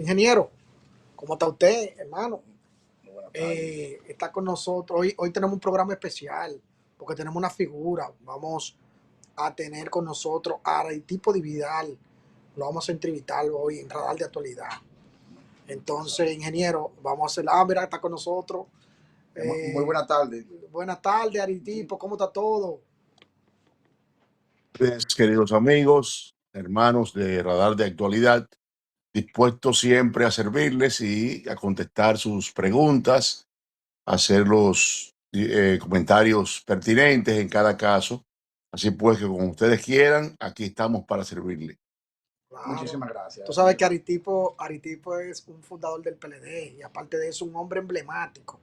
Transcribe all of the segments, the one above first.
Ingeniero, ¿cómo está usted, hermano? Muy buenas tardes. Está con nosotros. Hoy tenemos un programa especial porque tenemos una figura. Vamos a tener con nosotros a Aritipo Di Vidal. Lo vamos a entrevistar hoy en Radar de Actualidad. Entonces, ingeniero, vamos a hacer. Mira, está con nosotros. Muy buenas tardes. Buenas tardes, Aritipo. ¿Cómo está todo? Queridos amigos, hermanos de Radar de Actualidad, dispuesto siempre a servirles y a contestar sus preguntas, hacer los comentarios pertinentes en cada caso. Así pues, que como ustedes quieran, aquí estamos para servirle. Claro. Muchísimas gracias. Tú sabes que Aritipo es un fundador del PLD y aparte de eso un hombre emblemático.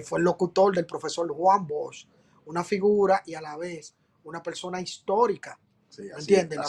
Fue el locutor del profesor Juan Bosch, una figura y a la vez una persona histórica. Sí, ¿Me entiendes?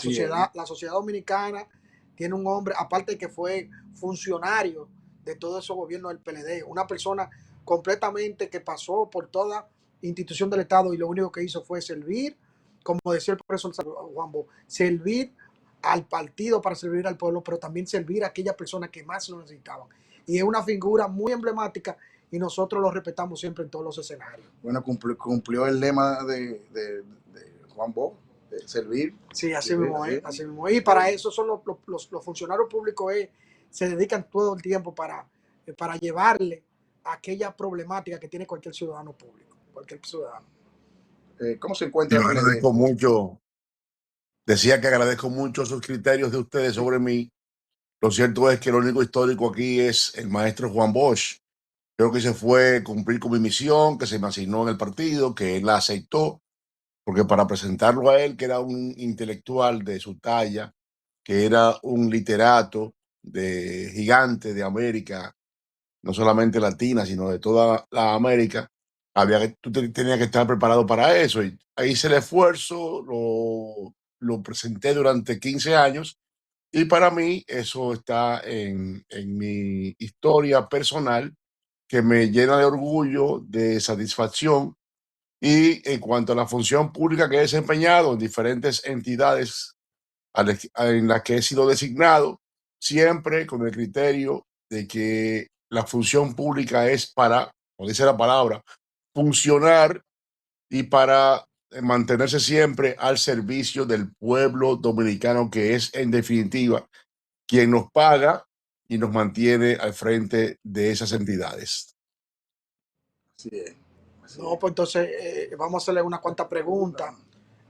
la sociedad dominicana tiene un hombre, aparte de que fue funcionario de todo ese gobierno del PLD, una persona completamente que pasó por toda institución del Estado y lo único que hizo fue servir, como decía el profesor Juan Bosch, servir al partido para servir al pueblo, pero también servir a aquellas personas que más lo necesitaban. Y es una figura muy emblemática y nosotros lo respetamos siempre en todos los escenarios. Bueno, cumplió el lema de Juan Bosch, de servir. Sí, así mismo es. Así mismo. Y para eso son los funcionarios públicos, se dedican todo el tiempo para llevarle aquella problemática que tiene cualquier ciudadano público, cualquier ciudadano. ¿Cómo se encuentra Yo el PLD? agradezco mucho, decía que agradezco mucho sus criterios de ustedes sobre mí. Lo cierto es que el único histórico aquí es el maestro Juan Bosch. Creo que se fue a cumplir con mi misión, que se me asignó en el partido, que él la aceptó, porque para presentarlo a él, que era un intelectual de su talla, que era un literato de gigante de América, no solamente latina, sino de toda la América, tú tenías que estar preparado para eso. Y ahí hice el esfuerzo, lo presenté durante 15 años y para mí eso está en mi historia personal, que me llena de orgullo, de satisfacción. Y en cuanto a la función pública que he desempeñado en diferentes entidades en las que he sido designado, siempre con el criterio de que la función pública es para, como dice la palabra, funcionar y para mantenerse siempre al servicio del pueblo dominicano, que es en definitiva quien nos paga y nos mantiene al frente de esas entidades. Así es. No, pues entonces vamos a hacerle unas cuantas preguntas.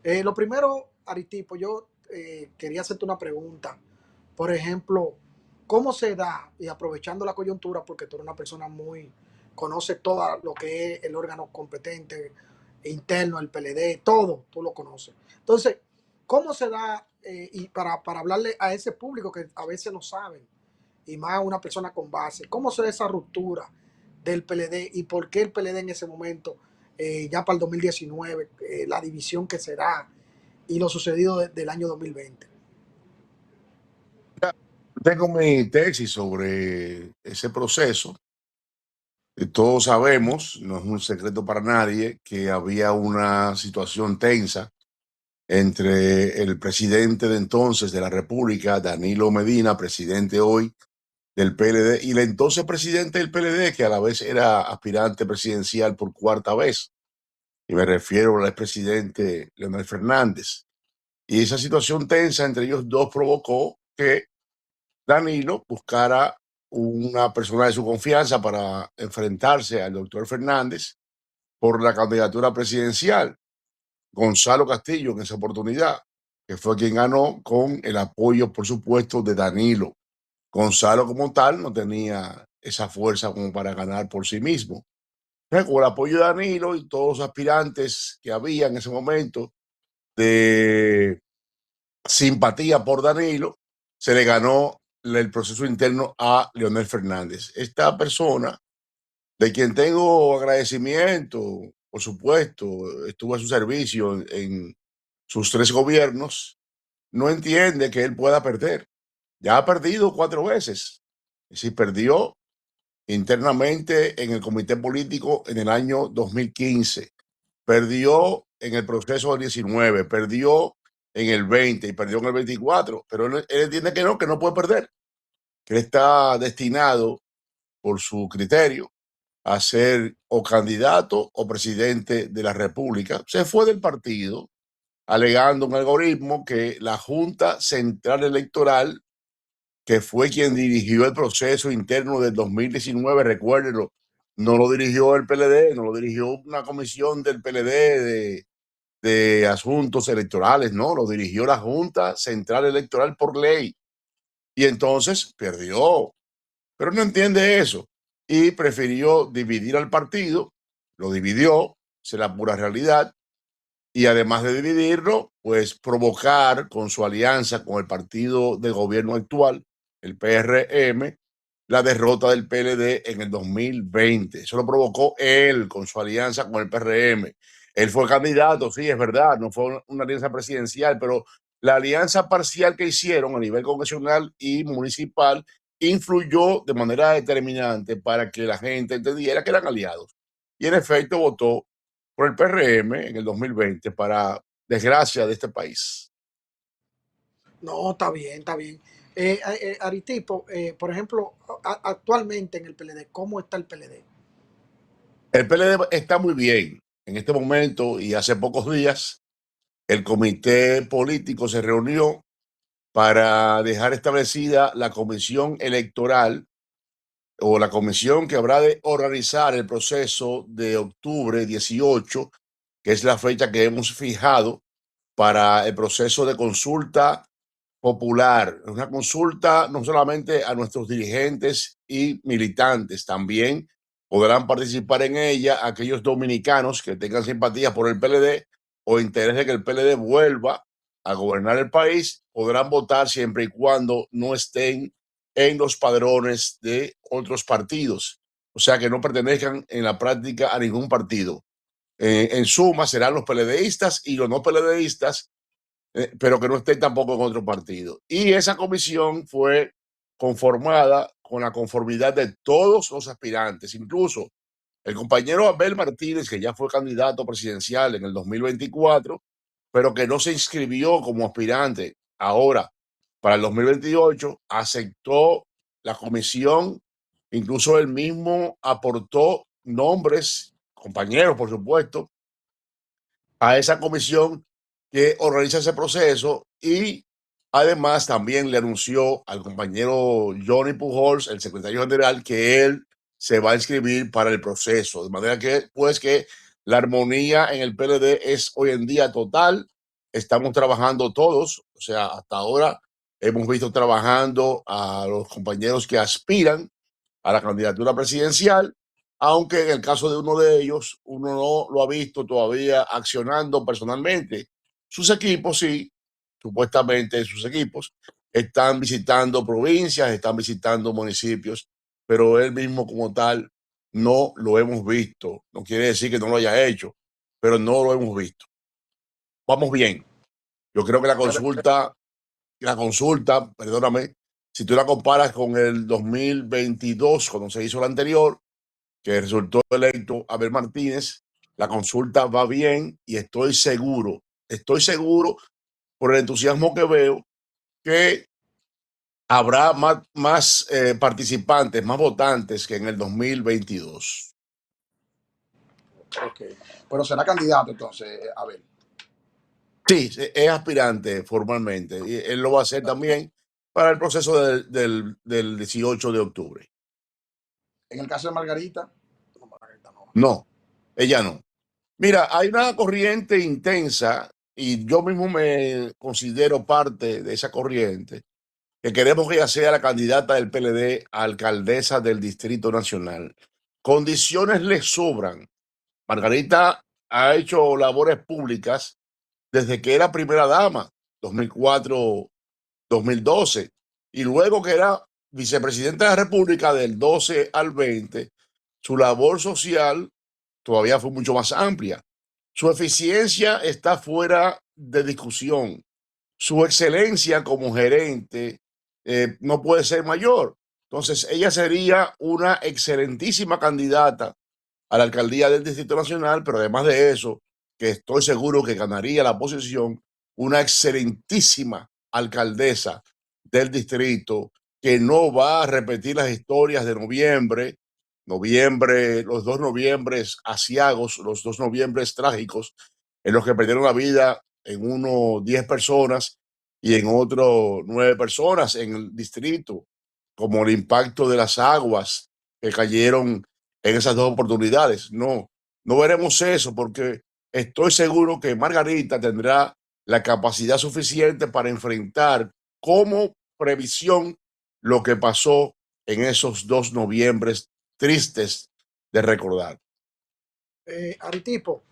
Lo primero, Aritipo, yo quería hacerte una pregunta. Por ejemplo, ¿cómo se da, y aprovechando la coyuntura, porque tú eres una persona conoce todo lo que es el órgano competente, interno, el PLD, todo, tú lo conoces. Entonces, ¿cómo se da, y para hablarle a ese público que a veces no saben, y más a una persona con base, cómo se da esa ruptura del PLD y por qué el PLD en ese momento, ya para el 2019, la división que será y lo sucedido del año 2020? Tengo mi tesis sobre ese proceso. Todos sabemos, no es un secreto para nadie, que había una situación tensa entre el presidente de entonces de la República, Danilo Medina, presidente hoy del PLD, y el entonces presidente del PLD, que a la vez era aspirante presidencial por cuarta vez. Y me refiero al expresidente Leonel Fernández. Y esa situación tensa entre ellos dos provocó que Danilo buscara una persona de su confianza para enfrentarse al doctor Fernández por la candidatura presidencial. Gonzalo Castillo en esa oportunidad, que fue quien ganó con el apoyo, por supuesto, de Danilo. Gonzalo como tal no tenía esa fuerza como para ganar por sí mismo. Pero con el apoyo de Danilo y todos los aspirantes que había en ese momento de simpatía por Danilo, se le ganó el proceso interno a Leonel Fernández. Esta persona, de quien tengo agradecimiento, por supuesto, estuvo a su servicio en sus 3 gobiernos, no entiende que él pueda perder. Ya ha perdido 4 veces. Es decir, perdió internamente en el comité político en el año 2015, perdió en el proceso del 19, perdió en el 20 y perdió en el 24, pero él entiende que no puede perder. que él está destinado, por su criterio, a ser o candidato o presidente de la República. Se fue del partido alegando un algoritmo que la Junta Central Electoral, que fue quien dirigió el proceso interno del 2019, recuérdenlo, no lo dirigió el PLD, no lo dirigió una comisión del PLD de asuntos electorales, no, lo dirigió la Junta Central Electoral por ley. Y entonces perdió, pero no entiende eso y prefirió dividir al partido, lo dividió, esa es la pura realidad, y además de dividirlo, pues provocar con su alianza con el partido de gobierno actual, el PRM, la derrota del PLD en el 2020. Eso lo provocó él con su alianza con el PRM. Él fue candidato, sí, es verdad, no fue una alianza presidencial, pero la alianza parcial que hicieron a nivel congresional y municipal influyó de manera determinante para que la gente entendiera que eran aliados. Y en efecto votó por el PRM en el 2020 para desgracia de este país. No, está bien, está bien. Aritipo, por ejemplo, actualmente en el PLD, ¿cómo está el PLD? El PLD está muy bien en este momento y hace pocos días el comité político se reunió para dejar establecida la comisión electoral o la comisión que habrá de organizar el proceso de octubre 18, que es la fecha que hemos fijado para el proceso de consulta popular, una consulta no solamente a nuestros dirigentes y militantes, también podrán participar en ella aquellos dominicanos que tengan simpatía por el PLD o interés de que el PLD vuelva a gobernar el país, podrán votar siempre y cuando no estén en los padrones de otros partidos, o sea que no pertenezcan en la práctica a ningún partido. En suma, serán los PLDistas y los no PLDistas, pero que no esté tampoco en otro partido. Y esa comisión fue conformada con la conformidad de todos los aspirantes, incluso el compañero Abel Martínez, que ya fue candidato presidencial en el 2024, pero que no se inscribió como aspirante ahora para el 2028, aceptó la comisión, incluso él mismo aportó nombres, compañeros, por supuesto, a esa comisión que organiza ese proceso y además también le anunció al compañero Johnny Pujols, el secretario general, que él se va a inscribir para el proceso. De manera que, pues, que la armonía en el PLD es hoy en día total. Estamos trabajando todos, o sea, hasta ahora hemos visto trabajando a los compañeros que aspiran a la candidatura presidencial, aunque en el caso de uno de ellos, uno no lo ha visto todavía accionando personalmente. Sus equipos sí, supuestamente sus equipos están visitando provincias, están visitando municipios, pero él mismo como tal no lo hemos visto. No quiere decir que no lo haya hecho, pero no lo hemos visto. Vamos bien. Yo creo que la consulta, perdóname, si tú la comparas con el 2022, cuando se hizo la anterior, que resultó electo Abel Martínez, la consulta va bien y estoy seguro por el entusiasmo que veo, que habrá más participantes, más votantes que en el 2022. Ok. Pero será candidato entonces, Abel. Sí, es aspirante formalmente y él lo va a hacer también para el proceso del 18 de octubre. En el caso de Margarita, No, Margarita, no. No, ella no. Mira, hay una corriente intensa y yo mismo me considero parte de esa corriente, que queremos que ella sea la candidata del PLD a alcaldesa del Distrito Nacional. Condiciones le sobran. Margarita ha hecho labores públicas desde que era primera dama, 2004, 2012, y luego que era vicepresidenta de la República del 12 al 20, su labor social todavía fue mucho más amplia. Su eficiencia está fuera de discusión. Su excelencia como gerente no puede ser mayor. Entonces, ella sería una excelentísima candidata a la alcaldía del Distrito Nacional, pero además de eso, que estoy seguro que ganaría la posición, una excelentísima alcaldesa del distrito que no va a repetir las historias de noviembre, los 2 noviembres asiagos, los 2 noviembres trágicos, en los que perdieron la vida en uno 10 personas y en otro 9 personas en el distrito, como el impacto de las aguas que cayeron en esas 2 oportunidades. No, no veremos eso porque estoy seguro que Margarita tendrá la capacidad suficiente para enfrentar como previsión lo que pasó en esos 2 noviembres tristes de recordar. Aritipo,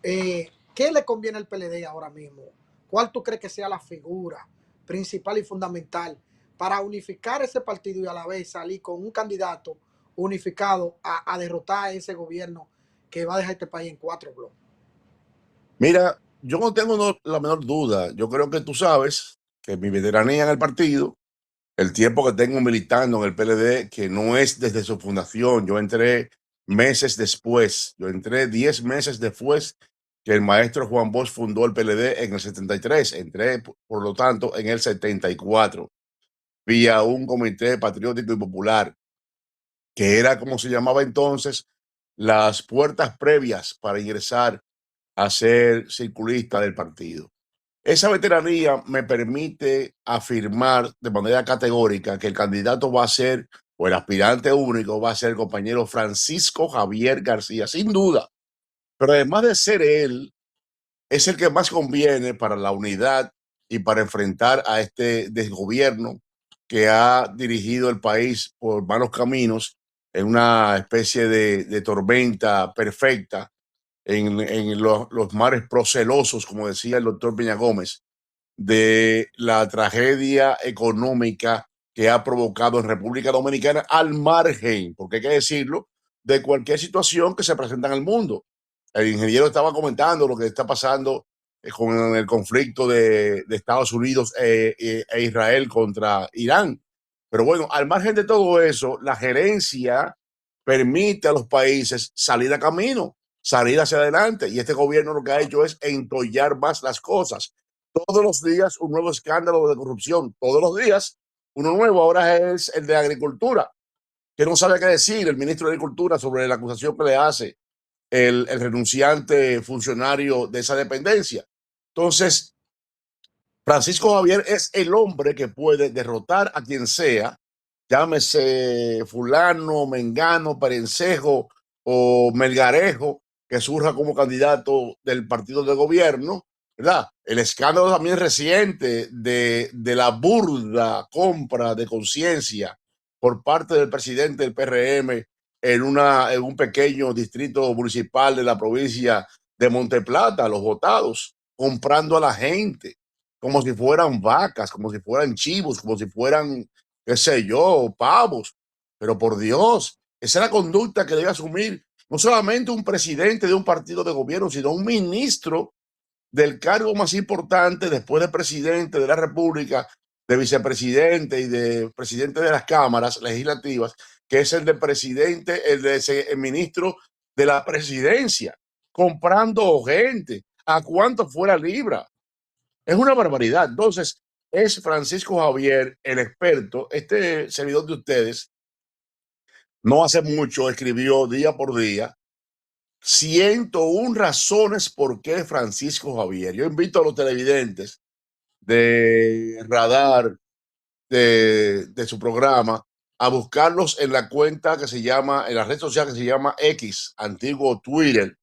¿qué le conviene al PLD ahora mismo? ¿Cuál tú crees que sea la figura principal y fundamental para unificar ese partido y a la vez salir con un candidato unificado a derrotar a ese gobierno que va a dejar este país en 4 bloques? Mira, yo no tengo la menor duda. Yo creo que tú sabes que mi veteranía en el partido, el tiempo que tengo militando en el PLD, que no es desde su fundación, yo entré meses después, yo entré 10 meses después que el maestro Juan Bosch fundó el PLD en el 73, entré por lo tanto en el 74, vía un comité patriótico y popular, que era como se llamaba entonces, las puertas previas para ingresar a ser circulista del partido. Esa veteranía me permite afirmar de manera categórica que el candidato va a ser, o el aspirante único va a ser el compañero Francisco Javier García, sin duda. Pero además de ser él, es el que más conviene para la unidad y para enfrentar a este desgobierno que ha dirigido el país por malos caminos en una especie de tormenta perfecta en los mares procelosos, como decía el doctor Peña Gómez, de la tragedia económica que ha provocado en República Dominicana, al margen, porque hay que decirlo, de cualquier situación que se presenta en el mundo. El ingeniero estaba comentando lo que está pasando con el conflicto de Estados Unidos e Israel contra Irán. Pero bueno, al margen de todo eso, la gerencia permite a los países salir a camino, salir hacia adelante. Y este gobierno lo que ha hecho es entollar más las cosas. Todos los días un nuevo escándalo de corrupción, todos los días uno nuevo. Ahora es el de Agricultura, que no sabe qué decir el ministro de Agricultura sobre la acusación que le hace el renunciante funcionario de esa dependencia. Entonces, Francisco Javier es el hombre que puede derrotar a quien sea, llámese fulano, mengano, perencejo o melgarejo, que surja como candidato del partido de gobierno, ¿verdad? El escándalo también reciente de la burda compra de conciencia por parte del presidente del PRM en un pequeño distrito municipal de la provincia de Monteplata, los votados, comprando a la gente como si fueran vacas, como si fueran chivos, como si fueran, qué sé yo, pavos. Pero por Dios, esa es la conducta que debe asumir no solamente un presidente de un partido de gobierno, sino un ministro del cargo más importante después de presidente de la República, de vicepresidente y de presidente de las cámaras legislativas, que es el de presidente, el ministro de la presidencia, comprando gente. ¿A cuánto fue la libra? Es una barbaridad. Entonces, es Francisco Javier el experto. Este servidor de ustedes no hace mucho escribió día por día 101 razones por qué Francisco Javier. Yo invito a los televidentes de Radar, de su programa, a buscarlos en la cuenta que se llama, en la red social que se llama X, antiguo Twitter,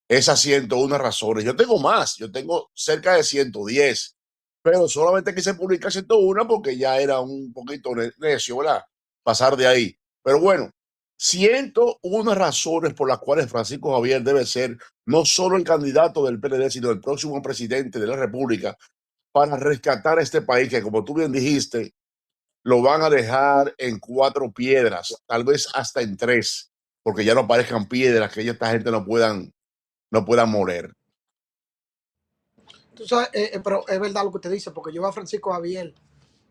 esas 101 razones. Yo tengo más, yo tengo cerca de 110, pero solamente quise publicar 101 porque ya era un poquito necio, ¿verdad? Pasar de ahí. Pero bueno, 101 razones por las cuales Francisco Javier debe ser no solo el candidato del PLD, sino el próximo presidente de la República para rescatar a este país que, como tú bien dijiste, lo van a dejar en 4 piedras, tal vez hasta en 3, porque ya no parezcan piedras que esta gente no puedan moler. Tú sabes, pero es verdad lo que usted dice, porque yo veo a Francisco Javier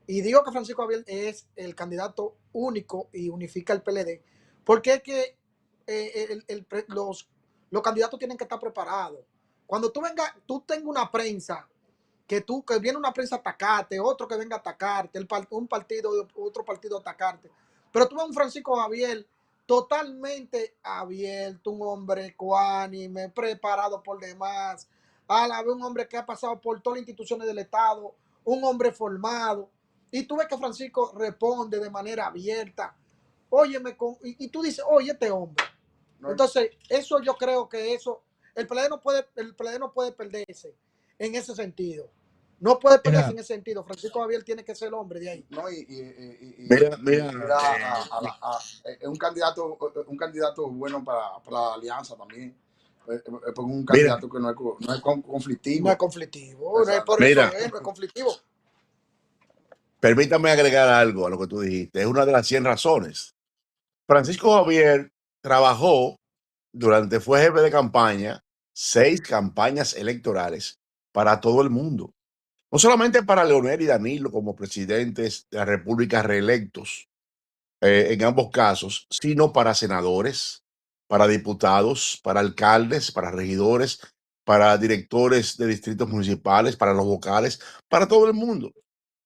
y digo que Francisco Javier es el candidato único y unifica el PLD, porque es que los candidatos tienen que estar preparados. Cuando tú tengas una prensa que viene una prensa a atacarte, otro que venga a atacarte, un partido, otro partido a atacarte. Pero tú ves un Francisco Javier totalmente abierto, un hombre ecuánime, preparado por demás, a la vez un hombre que ha pasado por todas las instituciones del Estado, un hombre formado. Y tú ves que Francisco responde de manera abierta. Óyeme, y tú dices, oye, este hombre. No, Entonces, eso yo creo que eso, el PLD no puede perderse en ese sentido. No puede perderse Mira, en ese sentido. Francisco Javier tiene que ser el hombre de ahí. no, Mira, mira, ir es un candidato bueno para la alianza también. Es un mira, candidato que no es No es conflictivo. conflictivo, no es Exacto. por eso, mira, no es conflictivo. permítame agregar algo a lo que tú dijiste. Es una de las 100 razones. Francisco Javier trabajó fue jefe de campaña, 6 campañas electorales para todo el mundo. No solamente para Leonel y Danilo como presidentes de la República reelectos, en ambos casos, sino para senadores, para diputados, para alcaldes, para regidores, para directores de distritos municipales, para los vocales, para todo el mundo.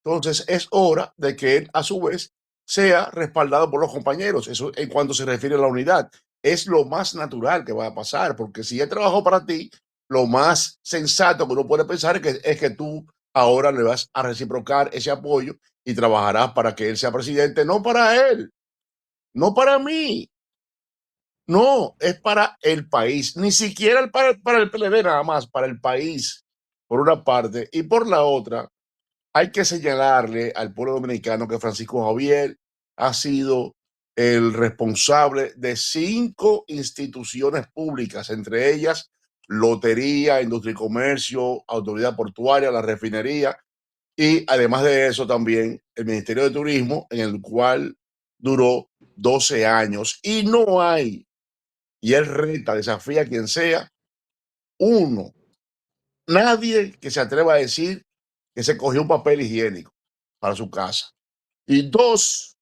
Entonces es hora de que él, a su vez, sea respaldado por los compañeros. Eso en cuanto se refiere a la unidad. Es lo más natural que va a pasar, porque si él trabajó para ti, lo más sensato que uno puede pensar es que tú ahora le vas a reciprocar ese apoyo y trabajarás para que él sea presidente, no para él, no para mí, no, es para el país, ni siquiera para el PLD nada más, para el país, por una parte, y por la otra hay que señalarle al pueblo dominicano que Francisco Javier ha sido el responsable de 5 instituciones públicas, entre ellas Lotería, Industria y Comercio, Autoridad Portuaria, la refinería y además de eso también el Ministerio de Turismo, en el cual duró 12 años y no hay, y él reta, desafía a quien sea, uno, nadie que se atreva a decir que se cogió un papel higiénico para su casa. Y 2,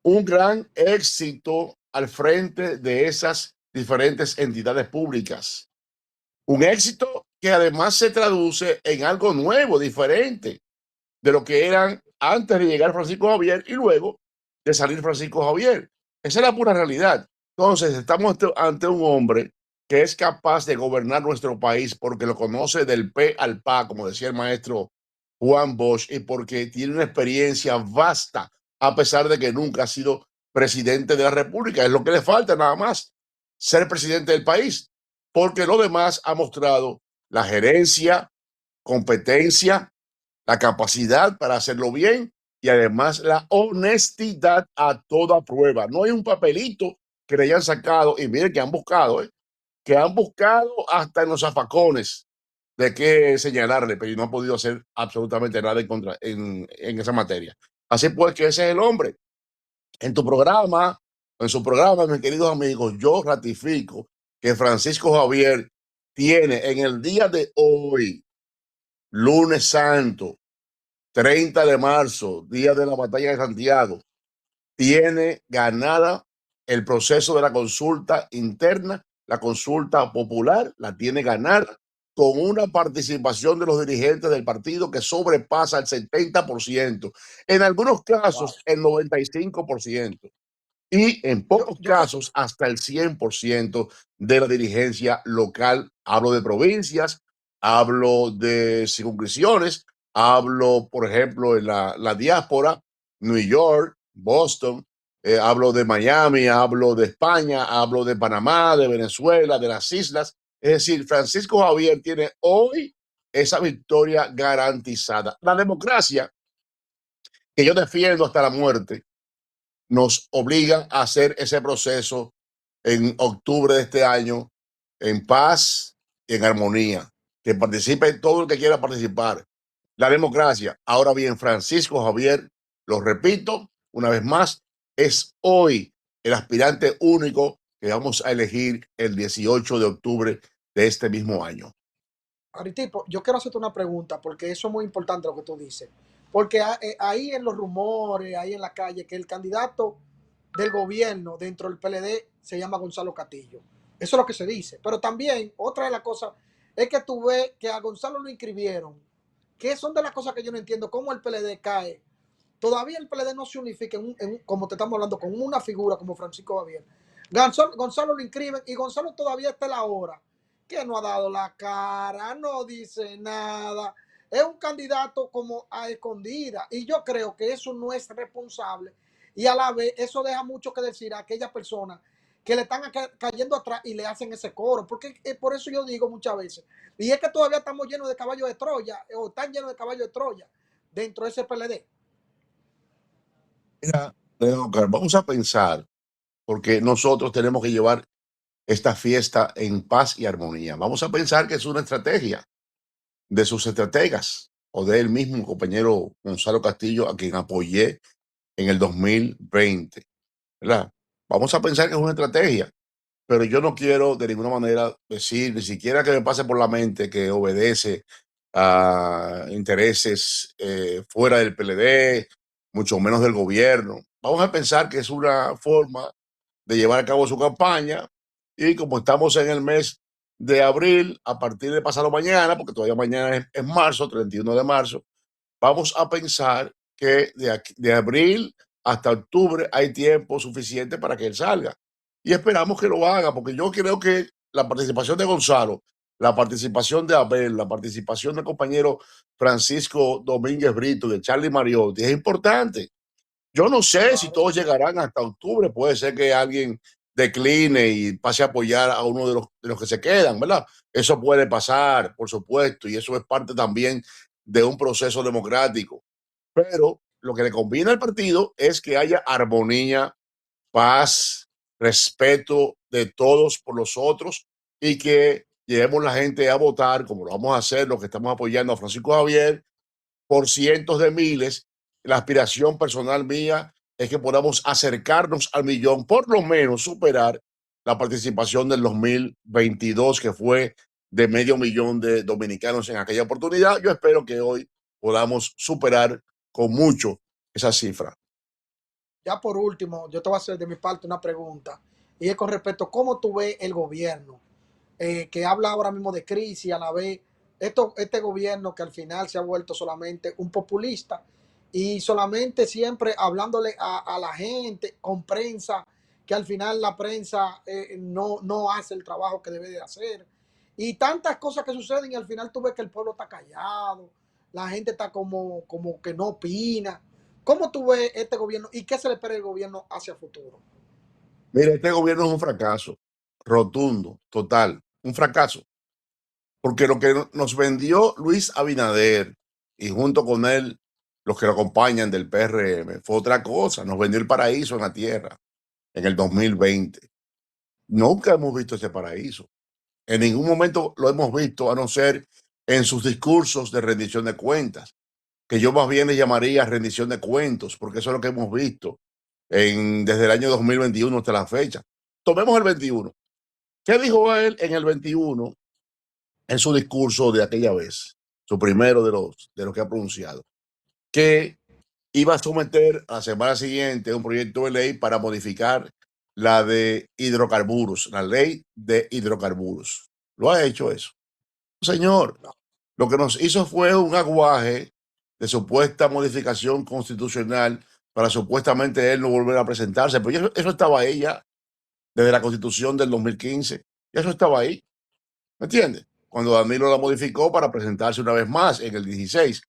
un gran éxito al frente de esas diferentes entidades públicas. Un éxito que además se traduce en algo nuevo, diferente de lo que eran antes de llegar Francisco Javier y luego de salir Francisco Javier. Esa es la pura realidad. Entonces, estamos ante un hombre que es capaz de gobernar nuestro país porque lo conoce del pe al pa, como decía el maestro Juan Bosch, y porque tiene una experiencia vasta, a pesar de que nunca ha sido presidente de la República. Es lo que le falta nada más, ser presidente del país, porque lo demás ha mostrado la gerencia, competencia, la capacidad para hacerlo bien y además la honestidad a toda prueba. No hay un papelito que le hayan sacado y miren que han buscado, que han buscado hasta en los zafacones de qué señalarle, pero no han podido hacer absolutamente nada en esa materia. Así pues que ese es el hombre. En tu programa, en su programa, mis queridos amigos, yo ratifico que Francisco Javier tiene en el día de hoy, lunes santo, 30 de marzo, día de la batalla de Santiago, tiene ganada el proceso de la consulta interna, la consulta popular, la tiene ganada con una participación de los dirigentes del partido que sobrepasa el 70%, en algunos casos el 95%. Y en pocos Yo creo, casos hasta el 100% de la dirigencia local. Hablo de provincias, hablo de circunscripciones, hablo, por ejemplo, en la diáspora, New York, Boston, hablo de Miami, hablo de España, hablo de Panamá, de Venezuela, de las islas. Es decir, Francisco Javier tiene hoy esa victoria garantizada. La democracia, que yo defiendo hasta la muerte, nos obliga a hacer ese proceso en octubre de este año en paz y en armonía. Que participe todo el que quiera participar. La democracia. Ahora bien, Francisco Javier, lo repito una vez más, es hoy el aspirante único que vamos a elegir el 18 de octubre de este mismo año. Aritipo, yo quiero hacerte una pregunta, porque eso es muy importante lo que tú dices. Porque ahí en los rumores, ahí en la calle, que el candidato del gobierno dentro del PLD se llama Gonzalo Castillo. Eso es lo que se dice. Pero también, otra de las cosas, es que tú ves que a Gonzalo lo inscribieron que son de las cosas que yo no entiendo, cómo el PLD cae. Todavía el PLD no se unifica, como te estamos hablando, con una figura como Francisco Javier. Gonzalo lo inscriben y Gonzalo todavía está a la hora, que no ha dado la cara, no dice nada. Es un candidato como a escondida y yo creo que eso no es responsable y a la vez eso deja mucho que decir a aquellas personas que le están cayendo atrás y le hacen ese coro, porque por eso yo digo muchas veces, y es que todavía estamos llenos de caballos de Troya, o están llenos de caballos de Troya dentro de ese PLD. Mira, Oscar, vamos a pensar, porque nosotros tenemos que llevar esta fiesta en paz y armonía. Vamos a pensar que es una estrategia de sus estrategas o del mismo compañero Gonzalo Castillo, a quien apoyé en el 2020, ¿verdad? Vamos a pensar que es una estrategia, pero yo no quiero de ninguna manera decir, ni siquiera que me pase por la mente que obedece a intereses fuera del PLD, mucho menos del gobierno. Vamos a pensar que es una forma de llevar a cabo su campaña y como estamos en el mes de abril, a partir de pasado mañana, porque todavía mañana es marzo, 31 de marzo, vamos a pensar que de abril hasta octubre hay tiempo suficiente para que él salga. Y esperamos que lo haga, porque yo creo que la participación de Gonzalo, la participación de Abel, la participación del compañero Francisco Domínguez Brito y de Charlie Mariotti es importante. Yo no sé si Claro. todos llegarán hasta octubre, puede ser que alguien decline y pase a apoyar a uno de los que se quedan, ¿verdad? Eso puede pasar, por supuesto, y eso es parte también de un proceso democrático. Pero lo que le conviene al partido es que haya armonía, paz, respeto de todos por los otros y que llevemos la gente a votar, como lo vamos a hacer, los que estamos apoyando a Francisco Javier, por cientos de miles. La aspiración personal mía es que podamos acercarnos al millón, por lo menos superar la participación del 2022, que fue de medio millón de dominicanos en aquella oportunidad. Yo espero que hoy podamos superar con mucho esa cifra. Ya por último, yo te voy a hacer de mi parte una pregunta, y es con respecto a cómo tú ves el gobierno, que habla ahora mismo de crisis, a la vez, este gobierno que al final se ha vuelto solamente un populista y solamente siempre hablándole a la gente con prensa, que al final la prensa no hace el trabajo que debe de hacer. Y tantas cosas que suceden y al final tú ves que el pueblo está callado, la gente está como que no opina. ¿Cómo tú ves este gobierno y qué se le espera el gobierno hacia el futuro? Mira, este gobierno es un fracaso rotundo, total, un fracaso, porque lo que nos vendió Luis Abinader y junto con él los que lo acompañan del PRM fue otra cosa, nos vendió el paraíso en la tierra en el 2020. Nunca hemos visto ese paraíso, en ningún momento lo hemos visto, a no ser en sus discursos de rendición de cuentas, que yo más bien le llamaría rendición de cuentos, porque eso es lo que hemos visto desde el año 2021 hasta la fecha. Tomemos el 21. ¿Qué dijo él en el 21 en su discurso de aquella vez? Su primero de los que ha pronunciado. Que iba a someter a la semana siguiente un proyecto de ley para modificar la de hidrocarburos, la ley de hidrocarburos. ¿Lo ha hecho eso? Señor, No, lo que nos hizo fue un aguaje de supuesta modificación constitucional para supuestamente él no volver a presentarse, pero eso estaba ahí ya, desde la constitución del 2015, y eso estaba ahí. ¿Me entiendes? Cuando Danilo la modificó para presentarse una vez más en el 16.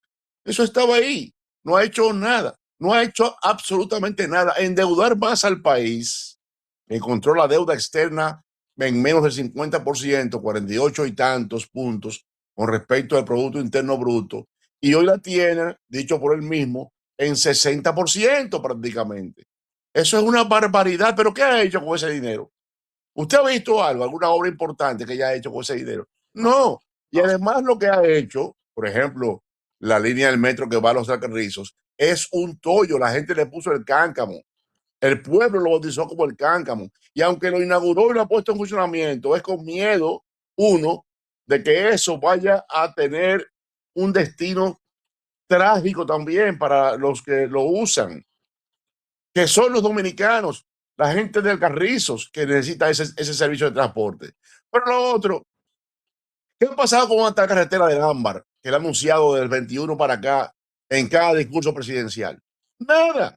Eso estaba ahí. No ha hecho nada. No ha hecho absolutamente nada. Endeudar más al país. Encontró la deuda externa en menos del 50%, 48 y tantos puntos con respecto al Producto Interno Bruto. Y hoy la tiene, dicho por él mismo, en 60% prácticamente. Eso es una barbaridad. ¿Pero qué ha hecho con ese dinero? ¿Usted ha visto algo, alguna obra importante que haya hecho con ese dinero? no, No. Y no. además lo que ha hecho, por ejemplo, la línea del metro que va a los Alcarrizos, es un tollo. La gente le puso el cáncamo. El pueblo lo bautizó como el cáncamo. Y aunque lo inauguró y lo ha puesto en funcionamiento, es con miedo, uno, de que eso vaya a tener un destino trágico también para los que lo usan, que son los dominicanos, la gente de Alcarrizos que necesita ese servicio de transporte. Pero lo otro, ¿Qué ha pasado con esta carretera del Ámbar que le ha anunciado del 21 para acá en cada discurso presidencial? Nada.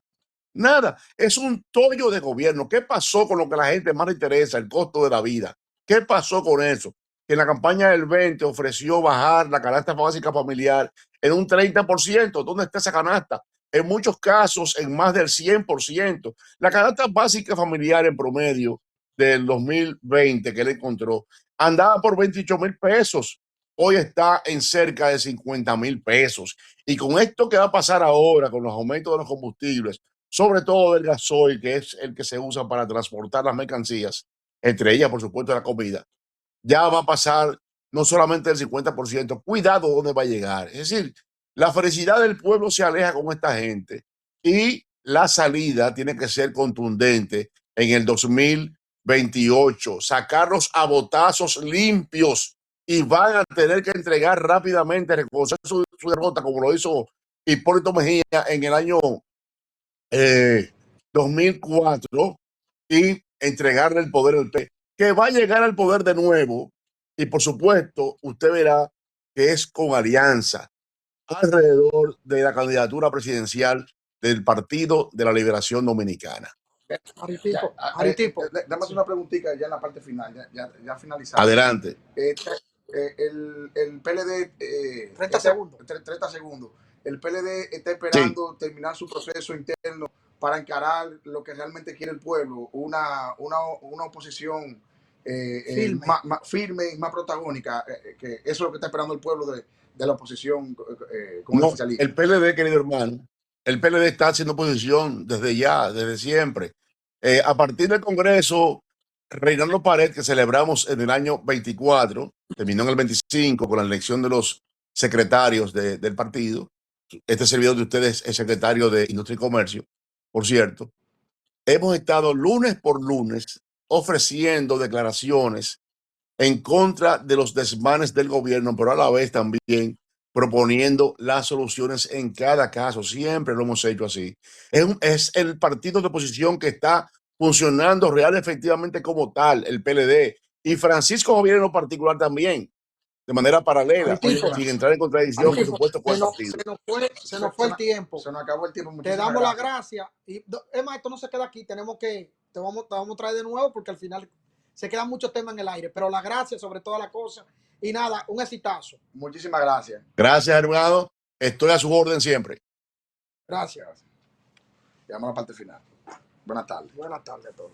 Nada, es un tollo de gobierno. ¿Qué pasó con lo que a la gente más le interesa, el costo de la vida? ¿Qué pasó con eso? Que en la campaña del 20 ofreció bajar la canasta básica familiar en un 30%. ¿Dónde está esa canasta? En muchos casos, en más del 100%. La canasta básica familiar en promedio del 2020 que él encontró andaba por 28,000 pesos. Hoy está en cerca de 50,000 pesos. Y con esto que va a pasar ahora, con los aumentos de los combustibles, sobre todo del gasoil, que es el que se usa para transportar las mercancías, entre ellas, por supuesto, la comida, ya va a pasar no solamente el 50%, cuidado dónde va a llegar. Es decir, la felicidad del pueblo se aleja con esta gente y la salida tiene que ser contundente en el 2028, sacarlos a botazos limpios y van a tener que entregar rápidamente, reconocer su derrota, como lo hizo Hipólito Mejía en el año 2004 y entregarle el poder al P, que va a llegar al poder de nuevo y por supuesto usted verá que es con alianza alrededor de la candidatura presidencial del Partido de la Liberación Dominicana. Aritipo, Aritipo. Dame una preguntita ya en la parte final, ya finalizando. Adelante. El PLD... 30 segundos. 30 segundos. El PLD está esperando terminar su proceso interno para encarar lo que realmente quiere el pueblo, una oposición firme y más protagónica, que eso es lo que está esperando el pueblo de la oposición con el oficialismo. El PLD, querido hermano, el PLD está haciendo oposición desde siempre. A partir del Congreso, Reinaldo Pared, que celebramos en el año 24, terminó en el 25 con la elección de los secretarios del partido. Este servidor de ustedes es secretario de Industria y Comercio, por cierto. Hemos estado lunes por lunes ofreciendo declaraciones en contra de los desmanes del gobierno, pero a la vez también proponiendo las soluciones en cada caso. Siempre lo hemos hecho así. Es el partido de oposición que está funcionando real efectivamente como tal, el PLD. Y Francisco Javier en lo particular también, de manera paralela, sin entrar en contradicción, por supuesto, con el partido. Se nos fue el tiempo. Se nos acabó el tiempo. Te damos las gracias. Y es más, esto no se queda aquí. Te vamos a traer de nuevo porque al final se quedan muchos temas en el aire. Pero las gracias sobre todas las cosas. Y nada, un exitazo. Muchísimas gracias. Gracias, hermano. Estoy a su orden siempre. Gracias. Llegamos a la parte final. Buenas tardes. Buenas tardes a todos.